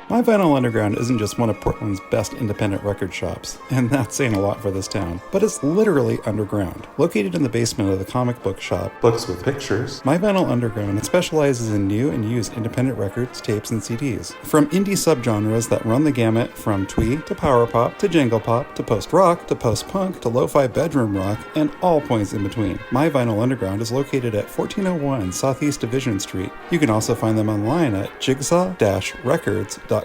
My Vinyl Underground isn't just one of Portland's best independent record shops, and that's saying a lot for this town, but it's literally underground. Located in the basement of the comic book shop, Books with Pictures, My Vinyl Underground specializes in new and used independent records, tapes, and CDs. From indie subgenres that run the gamut from twee to power pop to jangle pop to post-rock to post-punk to lo-fi bedroom rock and all points in between. My Vinyl Underground is located at 1401 Southeast Division Street. You can also find them online at jigsaw-records.com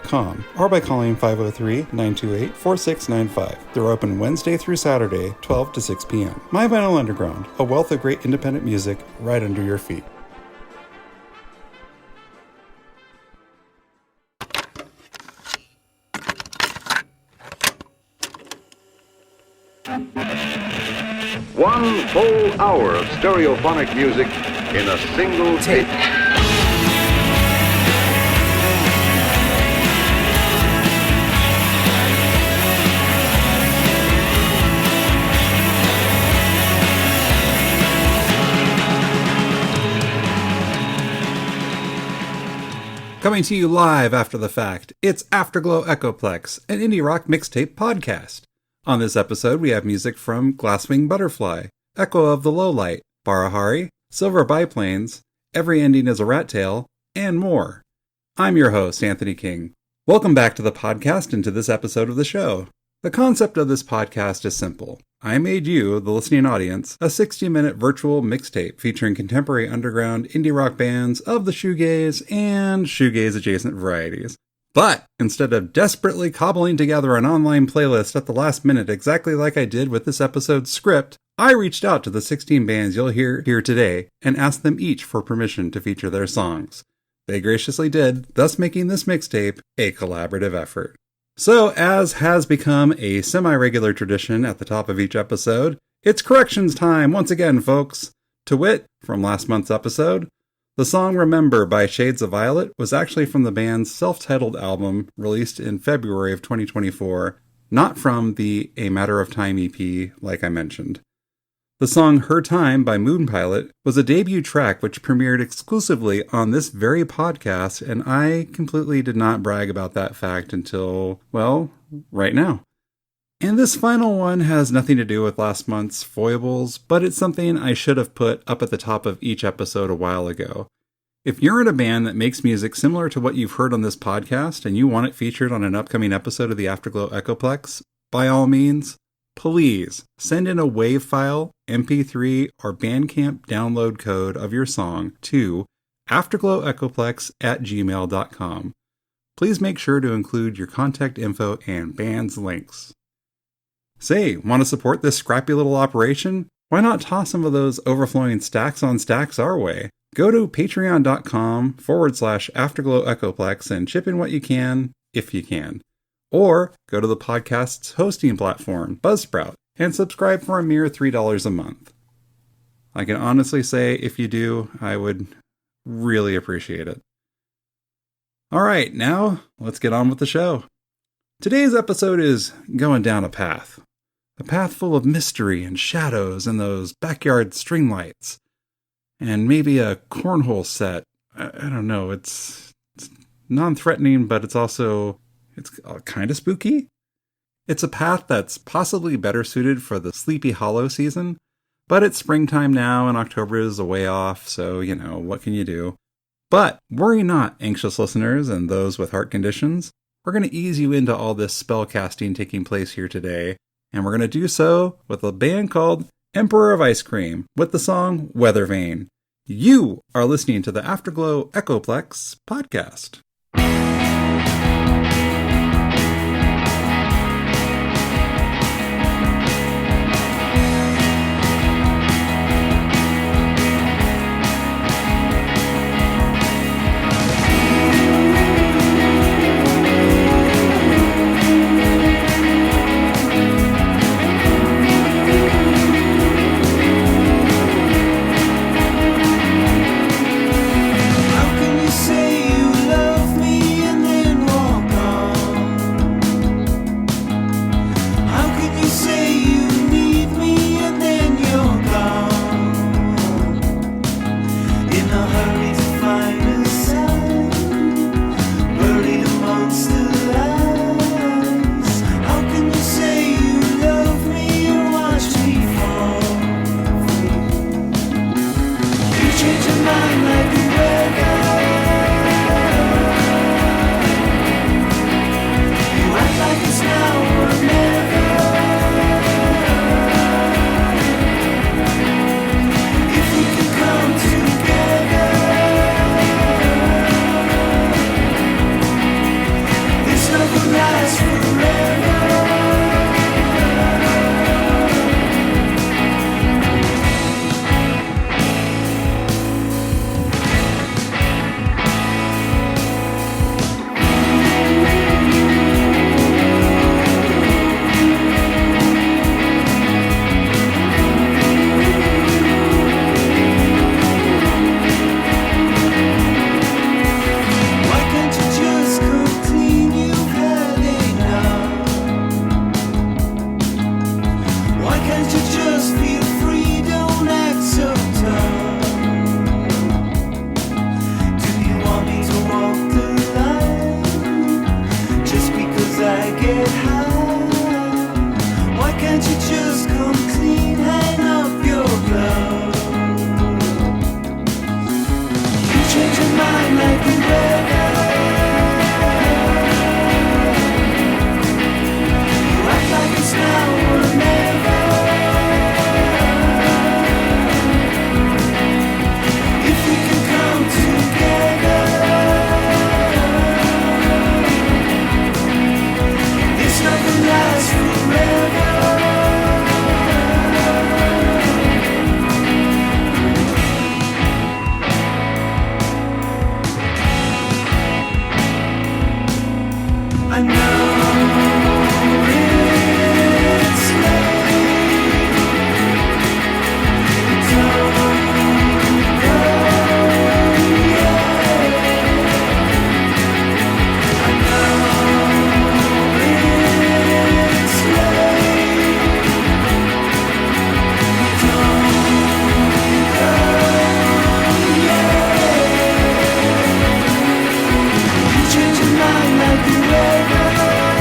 or by calling 503-928-4695. They're open Wednesday through Saturday, 12 to 6 p.m. My Vinyl Underground, a wealth of great independent music right under your feet. One full hour of stereophonic music in a single tape. Coming to you live after the fact, it's Afterglow Echoplex, an indie rock mixtape podcast. On this episode, we have music from Glasswing Butterfly, Echo of the Lowlight, Barahari, Silver Biplanes, Every Ending is a Rat Tail, and more. I'm your host, Anthony King. Welcome back to the podcast and to this episode of the show. The concept of this podcast is simple. I made you, the listening audience, a 60-minute virtual mixtape featuring contemporary underground indie rock bands of the shoegaze and shoegaze-adjacent varieties. But instead of desperately cobbling together an online playlist at the last minute exactly like I did with this episode's script, I reached out to the 16 bands you'll hear here today and asked them each for permission to feature their songs. They graciously did, thus making this mixtape a collaborative effort. So, as has become a semi-regular tradition at the top of each episode, it's corrections time once again, folks. To wit, from last month's episode, the song Remember by Shades of Violet was actually from the band's self-titled album released in February of 2024, not from the A Matter of Time EP like I mentioned. The song Her Time by Moonpilot was a debut track which premiered exclusively on this very podcast, and I completely did not brag about that fact until, well, right now. And this final one has nothing to do with last month's foibles, but it's something I should have put up at the top of each episode a while ago. If you're in a band that makes music similar to what you've heard on this podcast and you want it featured on an upcoming episode of the Afterglow Echoplex, by all means, please send in a WAV file, MP3, or BandCamp download code of your song to afterglowechoplex@gmail.com. Please make sure to include your contact info and band's links. Say, want to support this scrappy little operation? Why not toss some of those overflowing stacks on stacks our way? Go to patreon.com/Afterglow Echoplex and chip in what you can, if you can. Or go to the podcast's hosting platform, Buzzsprout, and subscribe for a mere $3 a month. I can honestly say, if you do, I would really appreciate it. Alright, now let's get on with the show. Today's episode is going down a path full of mystery and shadows and those backyard string lights. And maybe a cornhole set. I don't know, it's non-threatening, but it's kind of spooky. It's a path that's possibly better suited for the Sleepy Hollow season, but it's springtime now and October is a way off, so, what can you do? But worry not, anxious listeners and those with heart conditions. We're going to ease you into all this spell casting taking place here today, and we're going to do so with a band called Emperor of Ice Cream with the song Weather Vane. You are listening to the Afterglow Echoplex podcast. How can you say you love last forever. Like the weather.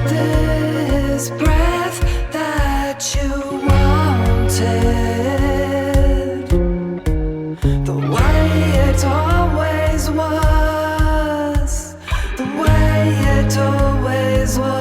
this breath that you wanted, the way it always was, the way it always was.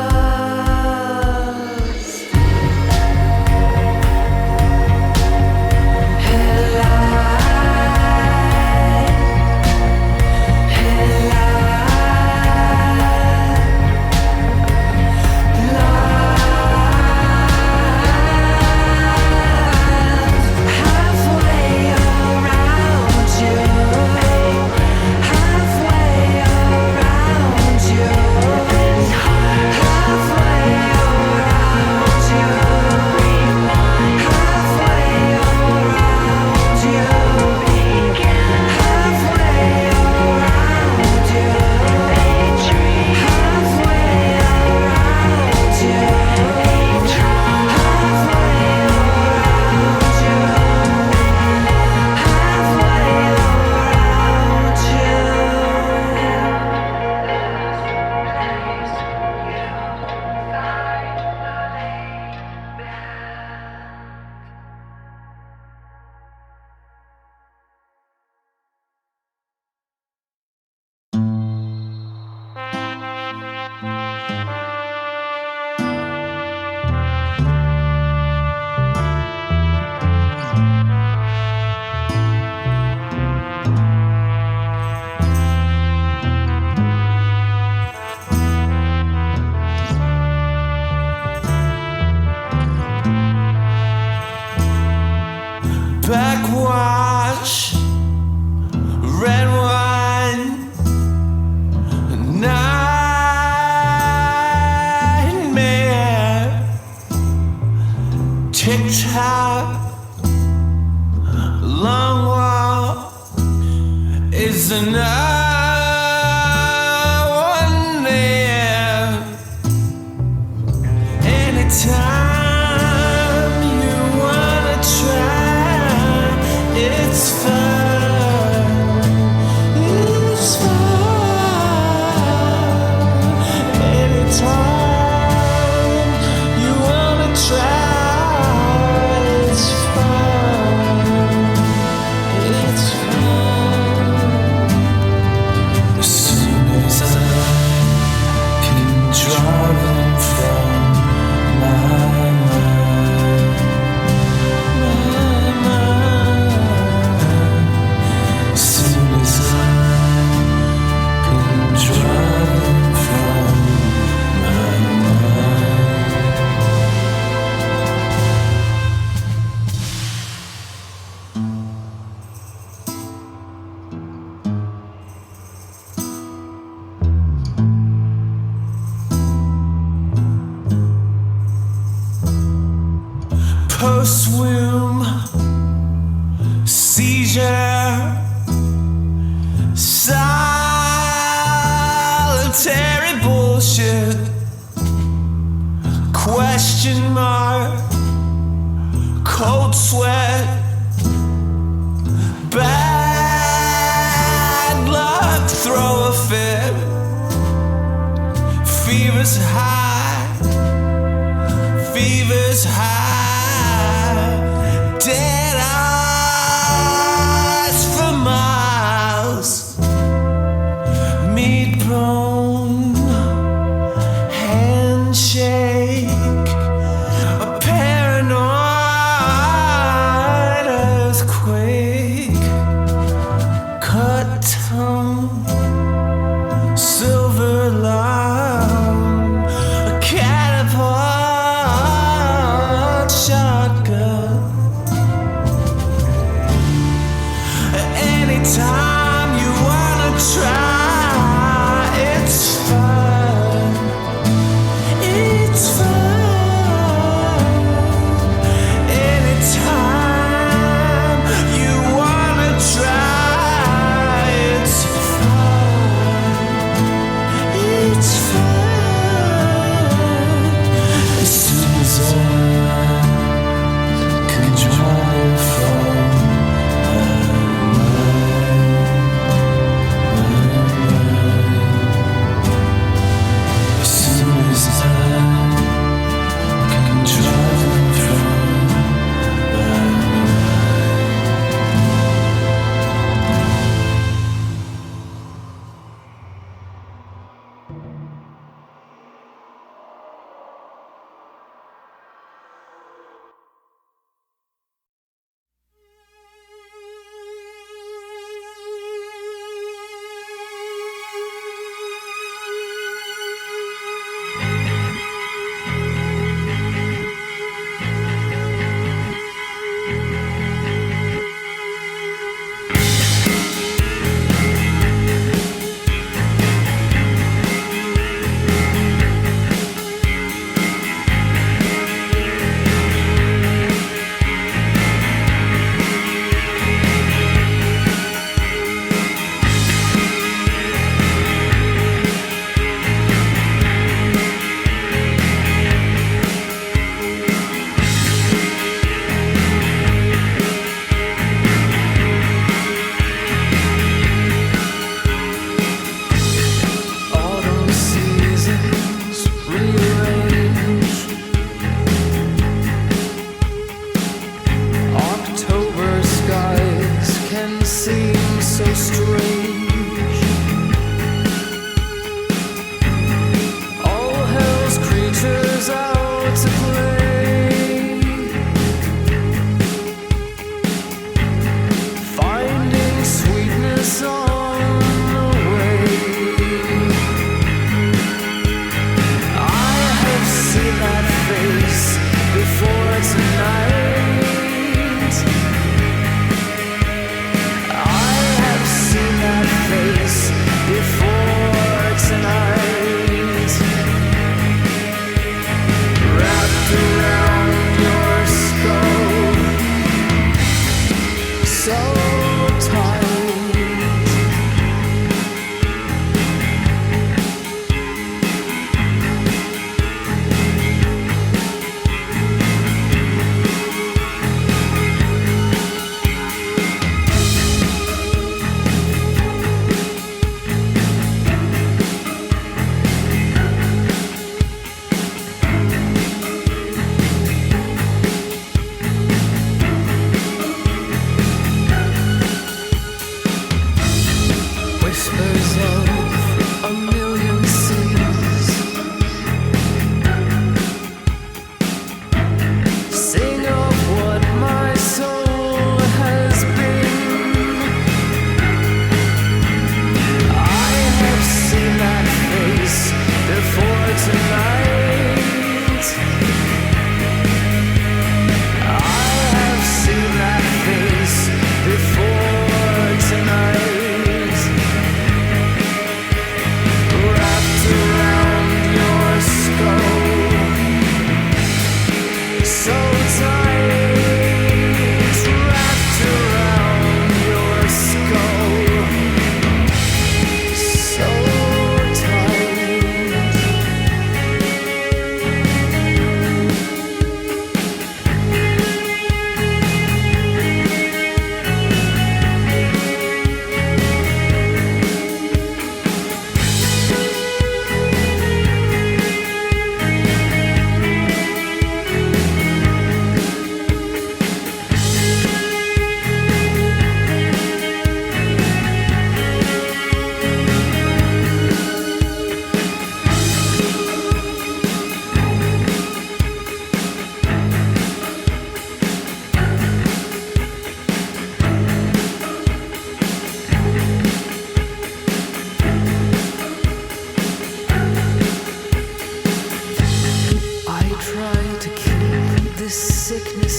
Backwash, red wine, nightmare, TikTok, long walk is another one there. Anytime you wanna try, it's fun, it's fun. Anytime you wanna try, it's fun, it's fun. As soon as I can draw them from my mind, as soon as I can draw them from my mind. Post-womb seizure, solitary bullshit, question mark, cold sweat, bad luck, throw a fit, fever's high, fever's high. Dead eyes for miles, meat bone, handshake, a paranoid earthquake, cut tongue, silver lung, a catapult shotgun. Anytime you wanna try, it's fun, it's fun.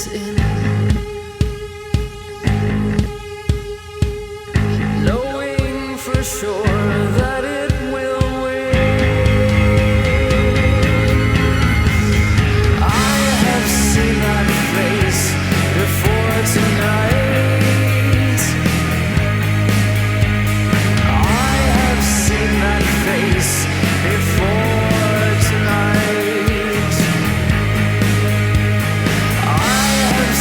close in, knowing for sure that it will win. I have seen that face before tonight. I have seen that face before tonight. I have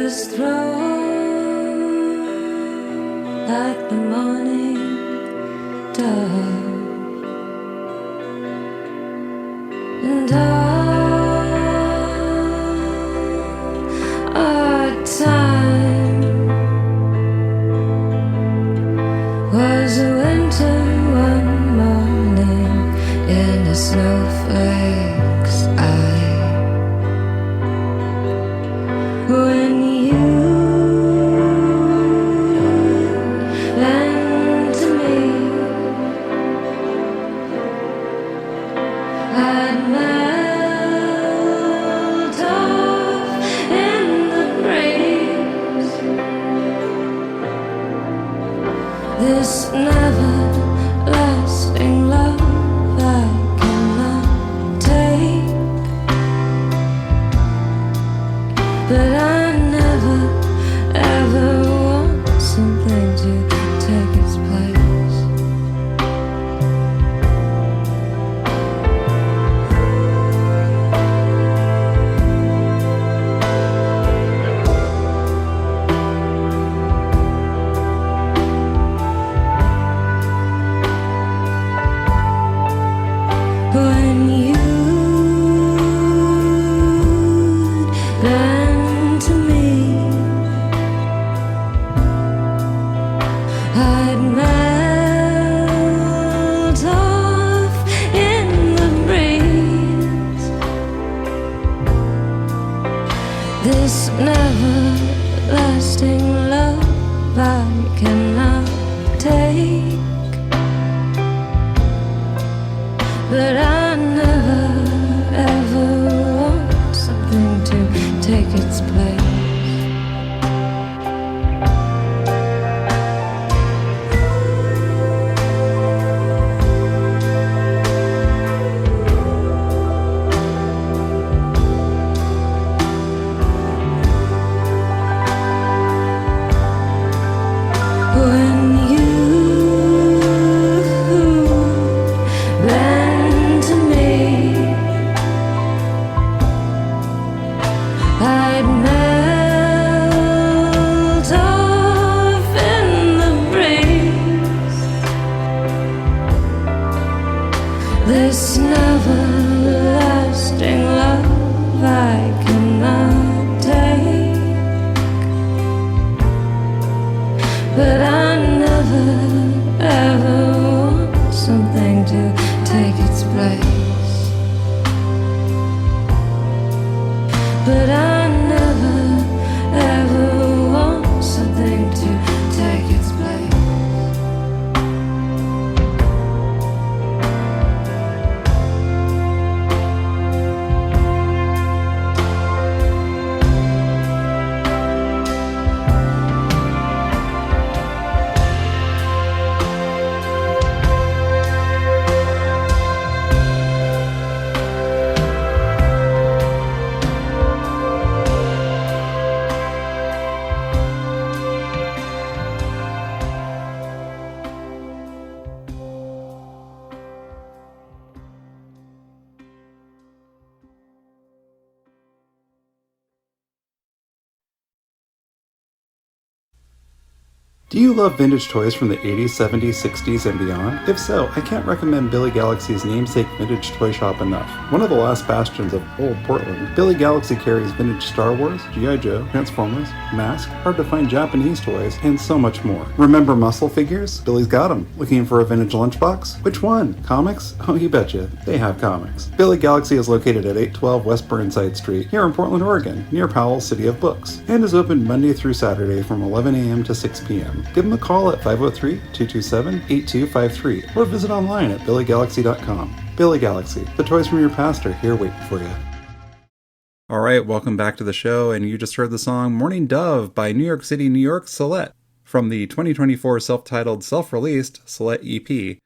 was thrown like the morning dove, and all our time was a winter one morning in a snowflake's eye. When you lent to me, I'd melt off in the breeze. This never-lasting love I cannot take, but I never, ever want something to take its place. When you burn This never-lasting love I cannot take, but I never ever want something to take its place. This never-lasting love I cannot take, but I never ever want something to take its place. But I never ever want something to take its place. Do you love vintage toys from the 80s, 70s, 60s, and beyond? If so, I can't recommend Billy Galaxy's namesake vintage toy shop enough. One of the last bastions of old Portland, Billy Galaxy carries vintage Star Wars, G.I. Joe, Transformers, Mask, hard-to-find Japanese toys, and so much more. Remember muscle figures? Billy's got them. Looking for a vintage lunchbox? Which one? Comics? Oh, you betcha. They have comics. Billy Galaxy is located at 812 West Burnside Street, here in Portland, Oregon, near Powell's City of Books, and is open Monday through Saturday from 11 a.m. to 6 p.m. Give them a call at 503-227-8253 or visit online at billygalaxy.com. Billy Galaxy, the toys from your past are here waiting for you. All right, welcome back to the show, and you just heard the song Morning Dove by New York City, New York Celette from the 2024 self-titled, self-released Celette EP.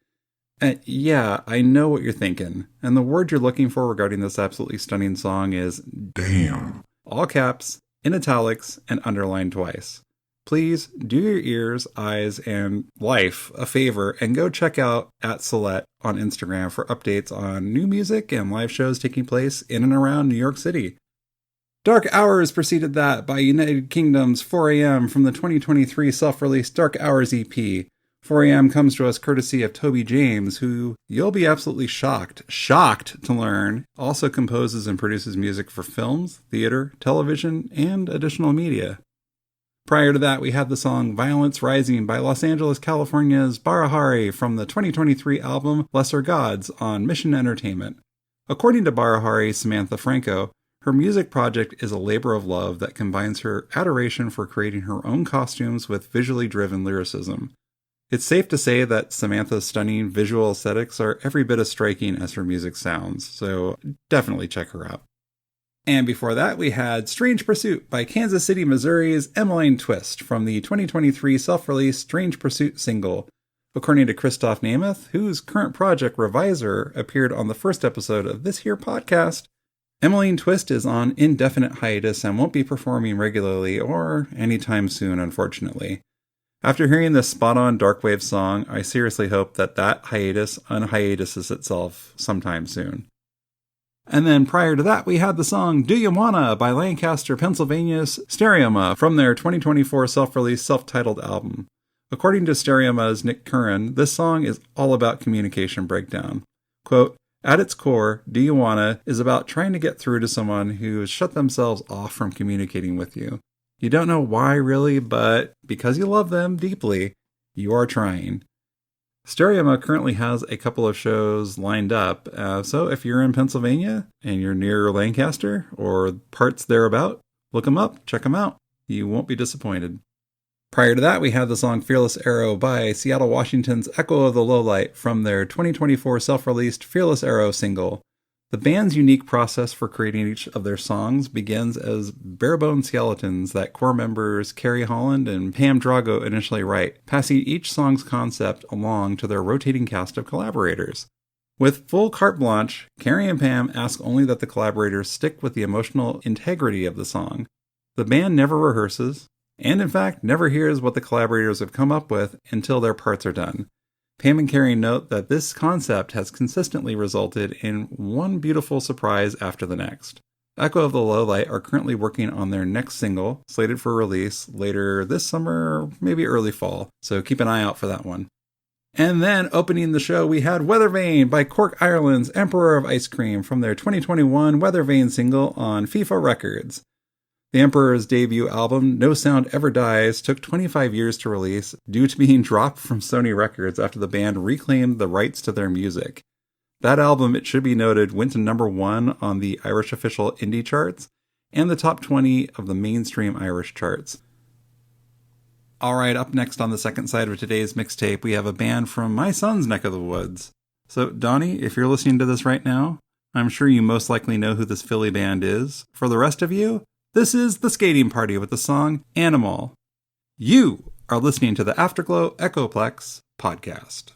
And yeah, I know what you're thinking, and the word you're looking for regarding this absolutely stunning song is damn. All caps, in italics, and underlined twice. Please do your ears, eyes, and life a favor and go check out @Celette on Instagram for updates on new music and live shows taking place in and around New York City. Dark Hours preceded that by United Kingdom's 4am from the 2023 self-released Dark Hours EP. 4am comes to us courtesy of Toby James, who you'll be absolutely shocked to learn also composes and produces music for films, theater, television, and additional media. Prior to that, we had the song Violence Rising by Los Angeles, California's Barahari from the 2023 album Lesser Gods on Mission Entertainment. According to Barahari Samantha Franco, her music project is a labor of love that combines her adoration for creating her own costumes with visually driven lyricism. It's safe to say that Samantha's stunning visual aesthetics are every bit as striking as her music sounds, so definitely check her out. And before that, we had Strange Pursuit by Kansas City, Missouri's Emmeline Twist from the 2023 self-released Strange Pursuit single. According to Christoph Namath, whose current project Revisor appeared on the first episode of this here podcast, Emmeline Twist is on indefinite hiatus and won't be performing regularly or anytime soon, unfortunately. After hearing this spot-on darkwave song, I seriously hope that hiatus unhiatuses itself sometime soon. And then prior to that, we had the song Do You Wanna by Lancaster, Pennsylvania's Stereoma from their 2024 self-released self-titled album. According to Stereoma's Nick Curran, this song is all about communication breakdown. Quote, at its core, Do You Wanna is about trying to get through to someone who has shut themselves off from communicating with you. You don't know why really, but because you love them deeply, you are trying. Stereoma currently has a couple of shows lined up, so if you're in Pennsylvania and you're near Lancaster or parts thereabout, Look them up, check them out. You won't be disappointed. Prior to that, we had the song Fearless Arrow by Seattle, Washington's Echo of the Lowlight from their 2024 self-released Fearless Arrow single. The band's unique process for creating each of their songs begins as bare-bone skeletons that core members Carrie Holland and Pam Drago initially write, passing each song's concept along to their rotating cast of collaborators. With full carte blanche, Carrie and Pam ask only that the collaborators stick with the emotional integrity of the song. The band never rehearses, and in fact never hears what the collaborators have come up with until their parts are done. Pam and Carrie note that this concept has consistently resulted in one beautiful surprise after the next. Echo of the Lowlight are currently working on their next single, slated for release later this summer or maybe early fall, so keep an eye out for that one. And then opening the show, we had Weathervane by Cork Ireland's Emperor of Ice Cream from their 2021 Weathervane single on FIFA Records. The Emperor's debut album, No Sound Ever Dies, took 25 years to release due to being dropped from Sony Records after the band reclaimed the rights to their music. That album, it should be noted, went to number 1 on the Irish official indie charts and the top 20 of the mainstream Irish charts. Alright, up next on the second side of today's mixtape, we have a band from my son's neck of the woods. So, Donnie, if you're listening to this right now, I'm sure you most likely know who this Philly band is. For the rest of you, this is The Skating Party with the song Animal. You are listening to the Afterglow Echoplex podcast.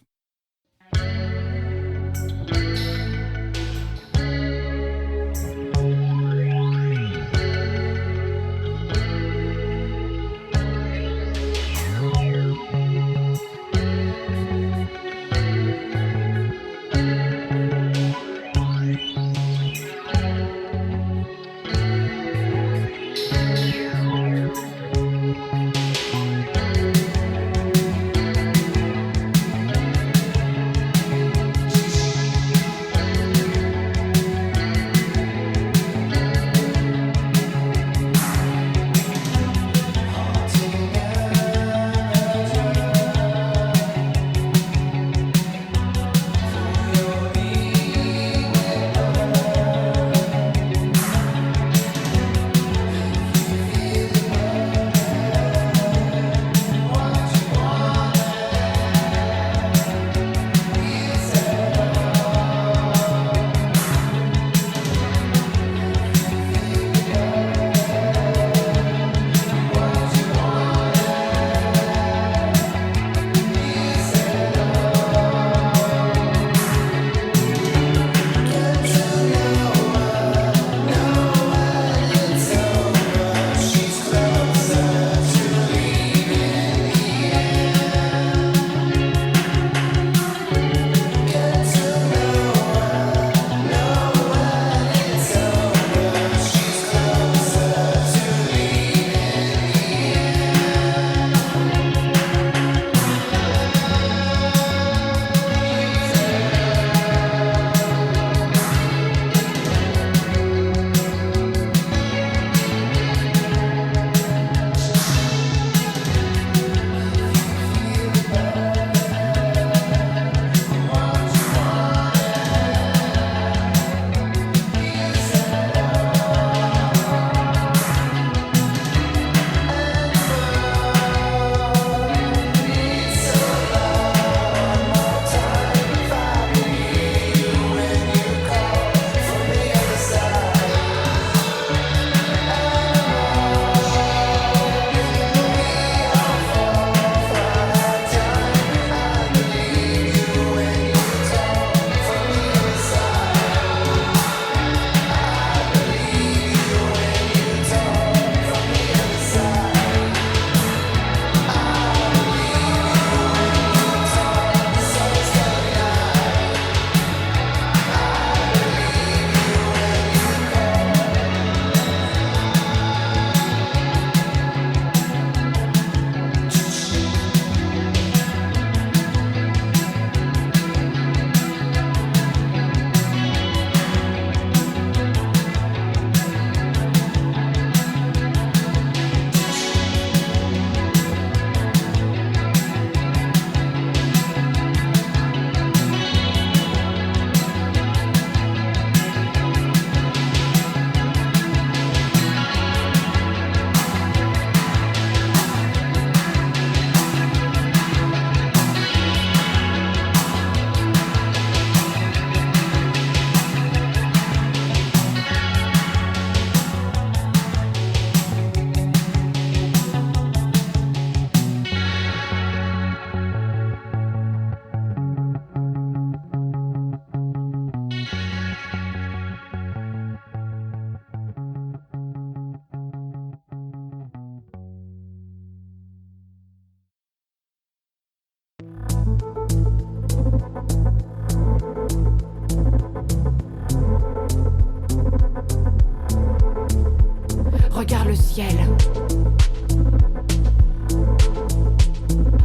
regarde le ciel.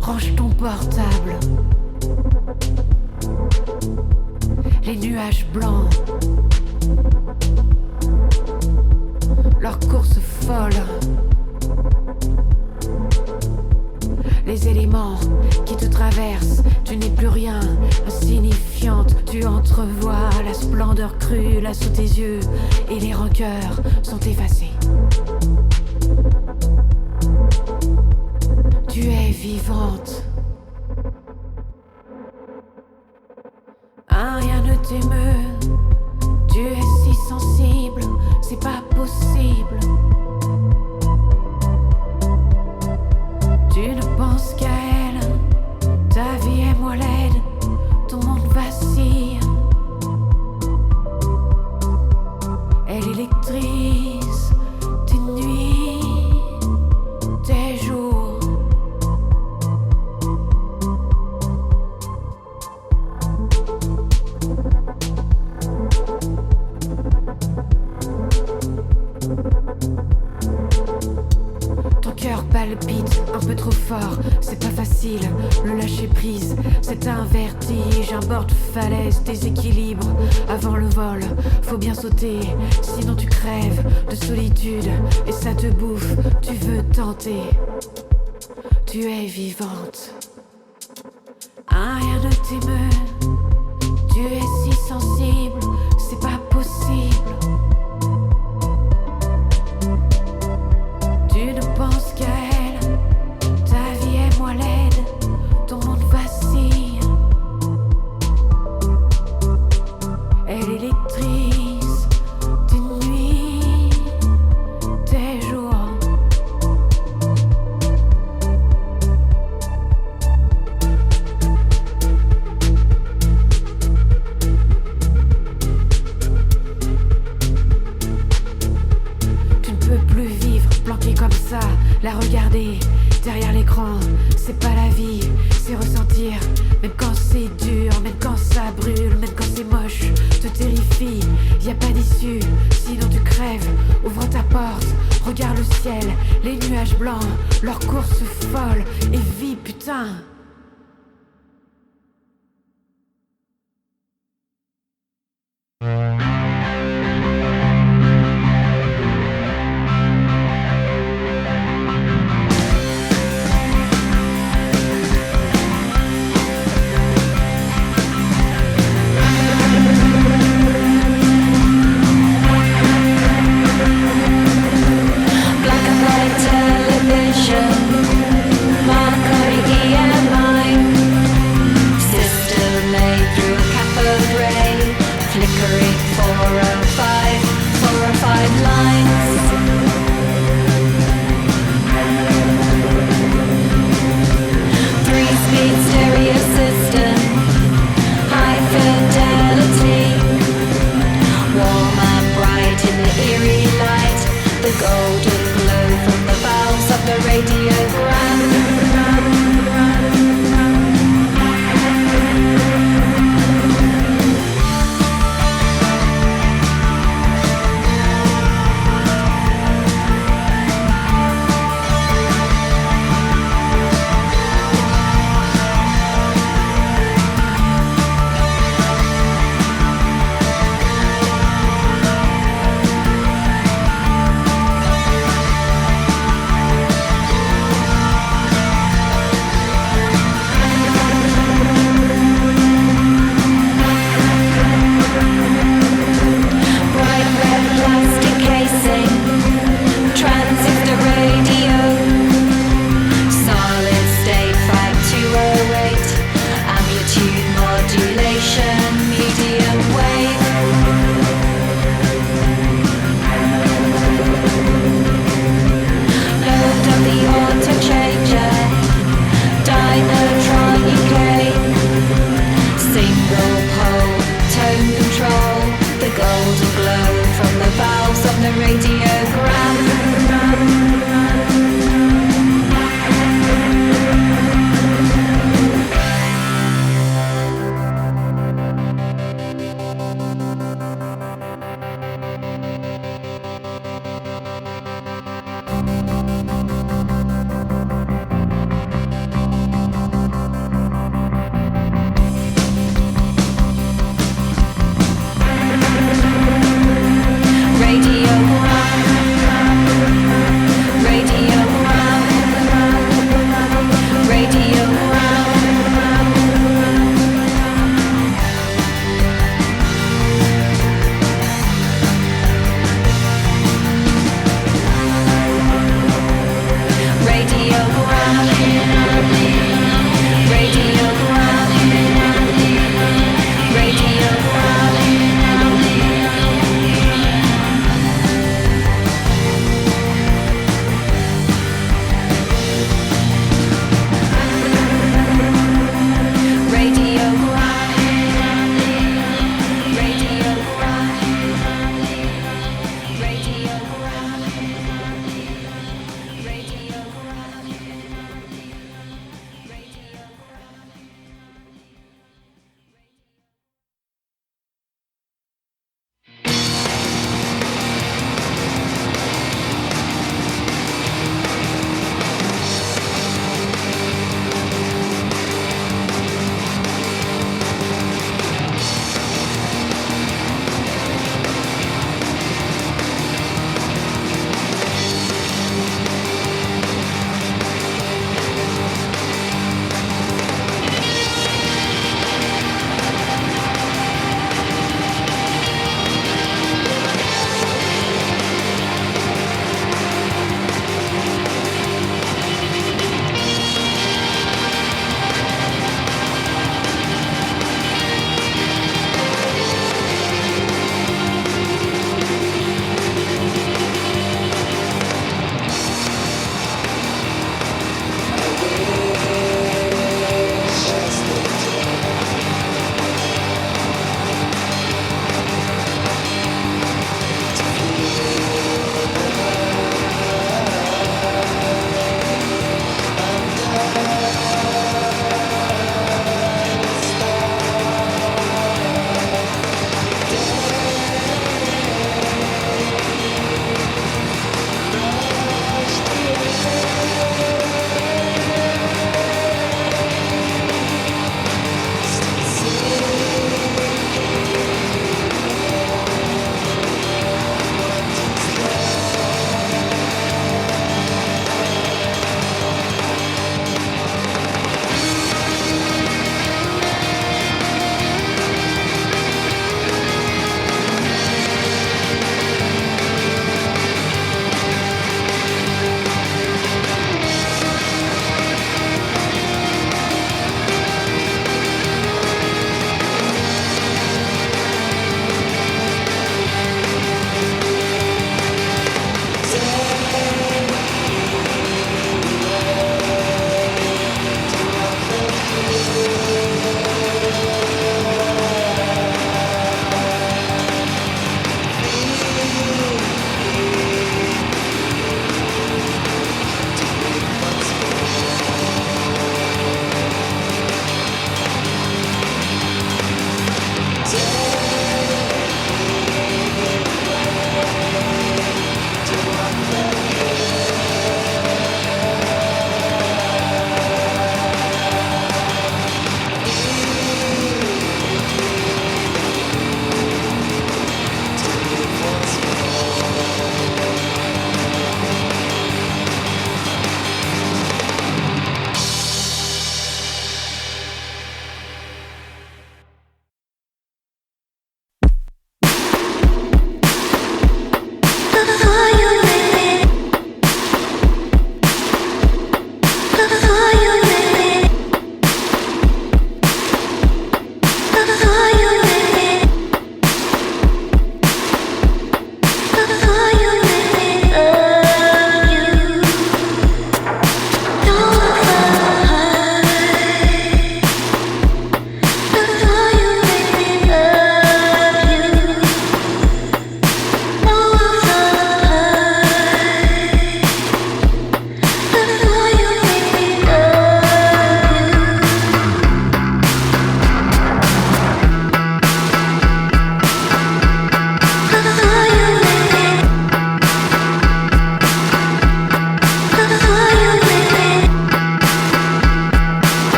Range ton portable. Les nuages blancs, leur course folle. Les éléments qui te traversent, tu n'es plus rien, insignifiante. Tu entrevois la splendeur crue là sous tes yeux, et les rancœurs sont effacées. Tu es vivante. Rien ne t'émeut. Tu es si sensible, c'est pas possible. Tu ne penses qu'à elle, ta vie est moins laide, ton monde vacille. Elle électrise tes nuits, tes jours. Ton cœur palpite un peu trop fort, c'est pas facile, le lâcher prise, c'est un vertige, un bord de falaise, déséquilibre. Avant le vol, faut bien sauter, sinon tu crèves de solitude et ça te bouffe, tu veux tenter. Tu es vivante, rien ne t'émeut, tu es si sensible, c'est pas possible. Tu ne penses qu'à elle, ta vie est moins laide, ton monde vacille. Elle électrise tes nuits, tes jours. Tu ne peux plus vivre planqué comme ça, la regarder derrière l'écran. C'est pas la vie, c'est ressentir. Même quand c'est dur, même quand ça brûle, même quand c'est moche, te terrifie. Y a pas d'issue, sinon tu crèves. Ouvre ta porte, regarde le ciel, les nuages blancs, leur course folle. Et vis, putain. Black and white television, Monopoly EMI.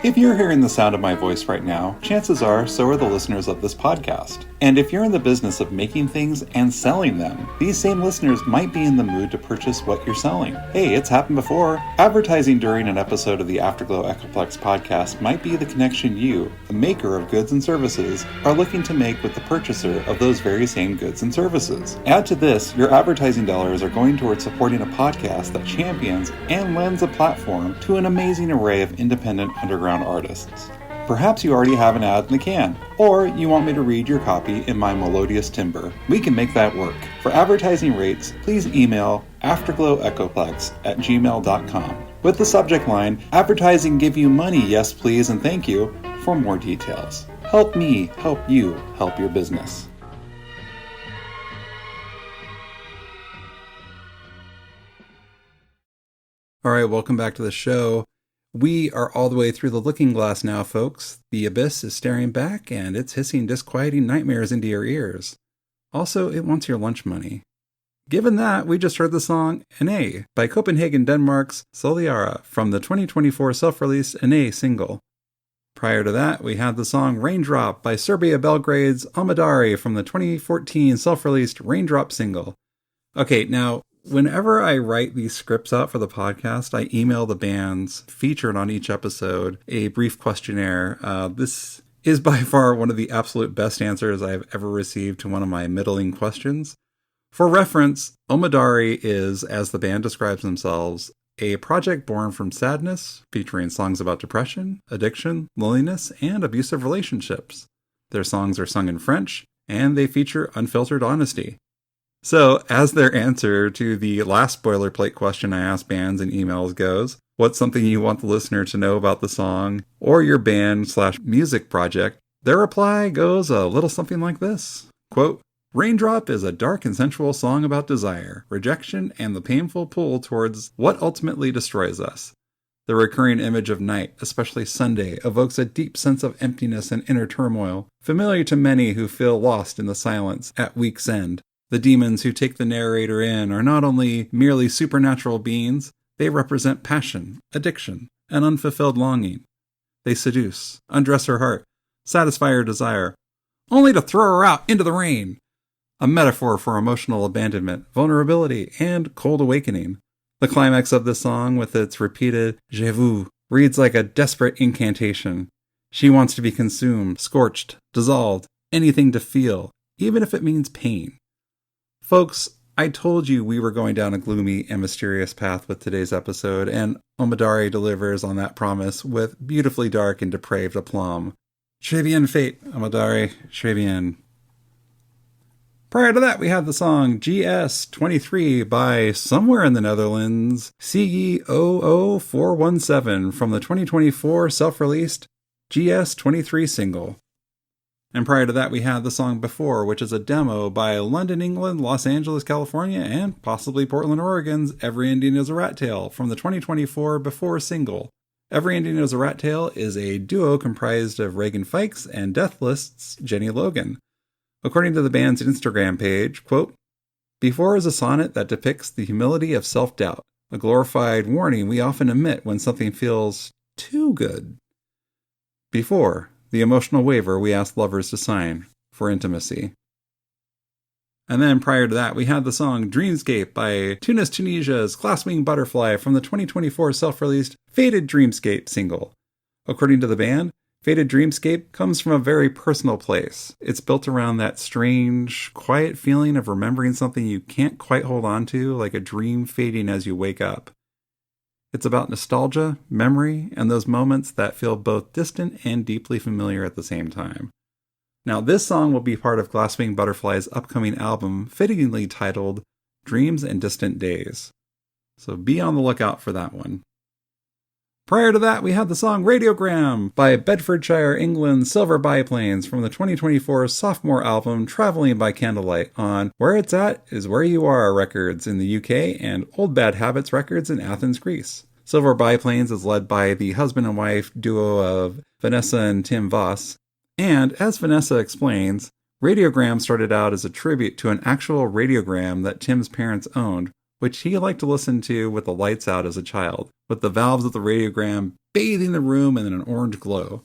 If you're hearing the sound of my voice right now, chances are so are the listeners of this podcast. And if you're in the business of making things and selling them, these same listeners might be in the mood to purchase what you're selling. Hey, it's happened before. Advertising during an episode of the Afterglow Echoplex podcast might be the connection you, the maker of goods and services, are looking to make with the purchaser of those very same goods and services. Add to this, your advertising dollars are going towards supporting a podcast that champions and lends a platform to an amazing array of independent underground artists. Perhaps you already have an ad in the can, or you want me to read your copy in my melodious timbre. We can make that work. For advertising rates, please email afterglowechoplex@gmail.com with the subject line, "Advertising give you money, yes please and thank you," for more details. Help me help you help your business. All right, welcome back to the show. We are all the way through the looking glass now, folks. The abyss is staring back, and it's hissing disquieting nightmares into your ears. Also, it wants your lunch money. Given that, we just heard the song "Ene" by Copenhagen, Denmark's Soliara from the 2024 self-released "Ene" single. Prior to that, we had the song "Raindrop" by Serbia Belgrade's Amadari from the 2014 self-released Raindrop single. Okay, now, whenever I write these scripts out for the podcast, I email the bands featured on each episode a brief questionnaire. This is by far one of the absolute best answers I've ever received to one of my middling questions. For reference, Omadari is, as the band describes themselves, a project born from sadness, featuring songs about depression, addiction, loneliness, and abusive relationships. Their songs are sung in French, and they feature unfiltered honesty. So, as their answer to the last boilerplate question I asked bands in emails goes, what's something you want the listener to know about the song or your band/music project? Their reply goes a little something like this. Quote, "Raindrop is a dark and sensual song about desire, rejection, and the painful pull towards what ultimately destroys us. The recurring image of night, especially Sunday, evokes a deep sense of emptiness and inner turmoil, familiar to many who feel lost in the silence at week's end. The demons who take the narrator in are not only merely supernatural beings, they represent passion, addiction, and unfulfilled longing. They seduce, undress her heart, satisfy her desire, only to throw her out into the rain. A metaphor for emotional abandonment, vulnerability, and cold awakening. The climax of the song, with its repeated Je vous, reads like a desperate incantation. She wants to be consumed, scorched, dissolved, anything to feel, even if it means pain. Folks, I told you we were going down a gloomy and mysterious path with today's episode, and Omadari delivers on that promise with beautifully dark and depraved aplomb. Très bien fait, Omadari, très bien. Prior to that, we had the song GS23 by somewhere in the Netherlands, CE00417 from the 2024 self-released GS23 single. And prior to that, we had the song Before, which is a demo by London, England, Los Angeles, California, and possibly Portland, Oregon's Every Indian is a Rat Tail from the 2024 Before single. Every Indian is a Rat Tail is a duo comprised of Reagan Fikes and Deathlist's Jenny Logan. According to the band's Instagram page, quote, "Before is a sonnet that depicts the humility of self-doubt, a glorified warning we often emit when something feels too good. Before, the emotional waiver we ask lovers to sign for intimacy." And then prior to that, we had the song Dreamscape by Tunis Tunisia's Glasswing Butterfly from the 2024 self-released Faded Dreamscape single. According to the band, Faded Dreamscape comes from a very personal place. It's built around that strange, quiet feeling of remembering something you can't quite hold on to, like a dream fading as you wake up. It's about nostalgia, memory, and those moments that feel both distant and deeply familiar at the same time. Now, this song will be part of Glasswing Butterfly's upcoming album, fittingly titled Dreams and Distant Days. So be on the lookout for that one. Prior to that, we had the song Radiogram by Bedfordshire, England's Silver Biplanes from the 2024 sophomore album Traveling by Candlelight on Where It's At Is Where You Are Records in the UK and Old Bad Habits Records in Athens, Greece. Silver Biplanes is led by the husband and wife duo of Vanessa and Tim Voss. And, as Vanessa explains, Radiogram started out as a tribute to an actual radiogram that Tim's parents owned, which he liked to listen to with the lights out as a child, with the valves of the radiogram bathing the room in an orange glow.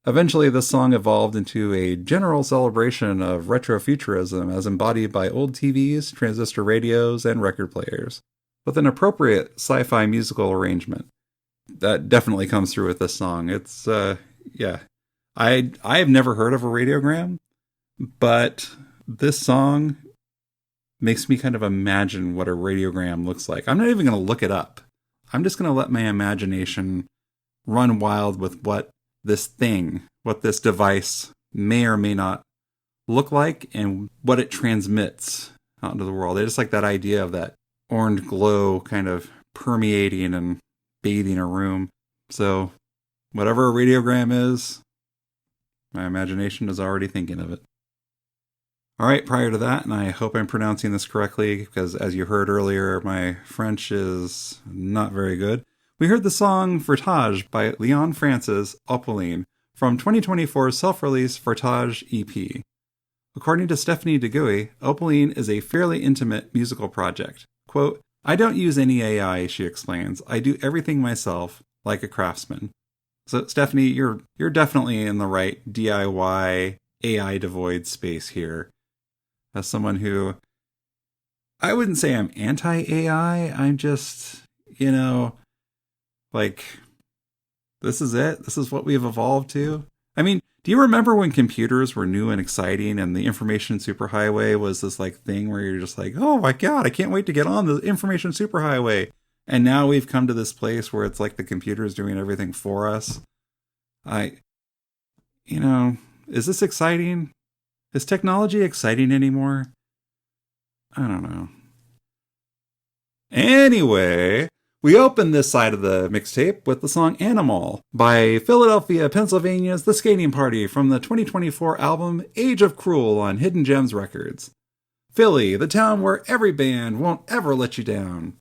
Eventually, this song evolved into a general celebration of retrofuturism as embodied by old TVs, transistor radios, and record players, with an appropriate sci-fi musical arrangement. That definitely comes through with this song. It's, yeah. I have never heard of a radiogram, but this song makes me kind of imagine what a radiogram looks like. I'm not even going to look it up. I'm just going to let my imagination run wild with what this device may or may not look like and what it transmits out into the world. I just like that idea of that orange glow kind of permeating and bathing a room. So whatever a radiogram is, my imagination is already thinking of it. All right, prior to that, and I hope I'm pronouncing this correctly, because as you heard earlier, my French is not very good. We heard the song Vertage by Leon Francis Opaline from 2024's self-release Vertage EP. According to Stephanie DeGuy, Opaline is a fairly intimate musical project. Quote, "I don't use any AI," she explains. "I do everything myself, like a craftsman." So, Stephanie, you're definitely in the right DIY, AI-devoid space here. As someone who, I wouldn't say I'm anti-AI, I'm just, like, this is it? This is what we've evolved to? I mean, do you remember when computers were new and exciting and the information superhighway was this, like, thing where you're just like, oh my god, I can't wait to get on the information superhighway. And now we've come to this place where it's like the computer's doing everything for us. Is this exciting? Is technology exciting anymore? I don't know. Anyway, we opened this side of the mixtape with the song Animal by Philadelphia, Pennsylvania's The Skating Party from the 2024 album Age of Cruel on Hidden Gems Records. Philly, the town where every band won't ever let you down.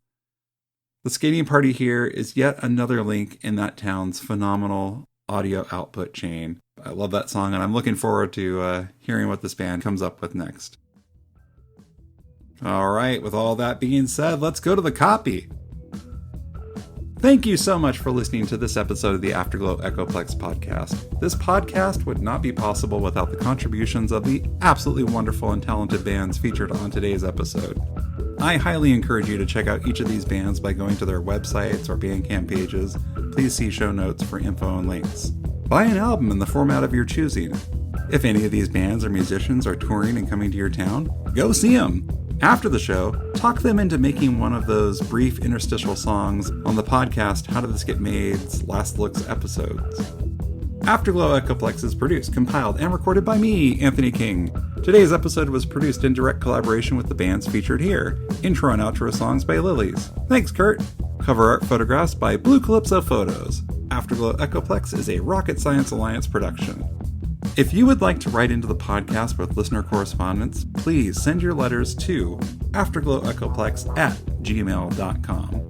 The Skating Party here is yet another link in that town's phenomenal audio output chain. I love that song, and I'm looking forward to hearing what this band comes up with next. All right, with all that being said, let's go to the copy. Thank you so much for listening to this episode of the Afterglow Echoplex podcast. This podcast would not be possible without the contributions of the absolutely wonderful and talented bands featured on today's episode. I highly encourage you to check out each of these bands by going to their websites or BandCamp pages. Please see show notes for info and links. Buy an album in the format of your choosing. If any of these bands or musicians are touring and coming to your town, go see them. After the show, talk them into making one of those brief interstitial songs on the podcast How Did This Get Made's Last Looks episodes. Afterglow Echoplex is produced, compiled, and recorded by me, Anthony King. Today's episode was produced in direct collaboration with the bands featured here. Intro and outro songs by Lilies. Thanks, Kurt. Cover art photographs by Blue Calypso Photos. Afterglow Echoplex is a Rocket Science Alliance production. If you would like to write into the podcast with listener correspondence, please send your letters to afterglowechoplex@gmail.com.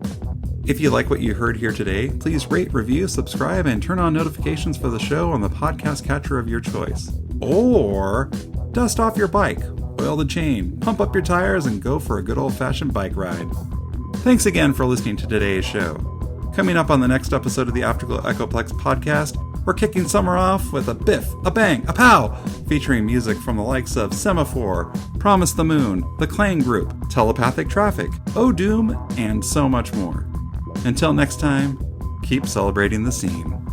If you like what you heard here today, please rate, review, subscribe, and turn on notifications for the show on the podcast catcher of your choice. Or dust off your bike, oil the chain, pump up your tires, and go for a good old-fashioned bike ride. Thanks again for listening to today's show. Coming up on the next episode of the Afterglow Echoplex podcast, we're kicking summer off with a biff, a bang, a pow, featuring music from the likes of Semaphore, Promise the Moon, The Clang Group, Telepathic Traffic, Oh Doom, and so much more. Until next time, keep celebrating the scene.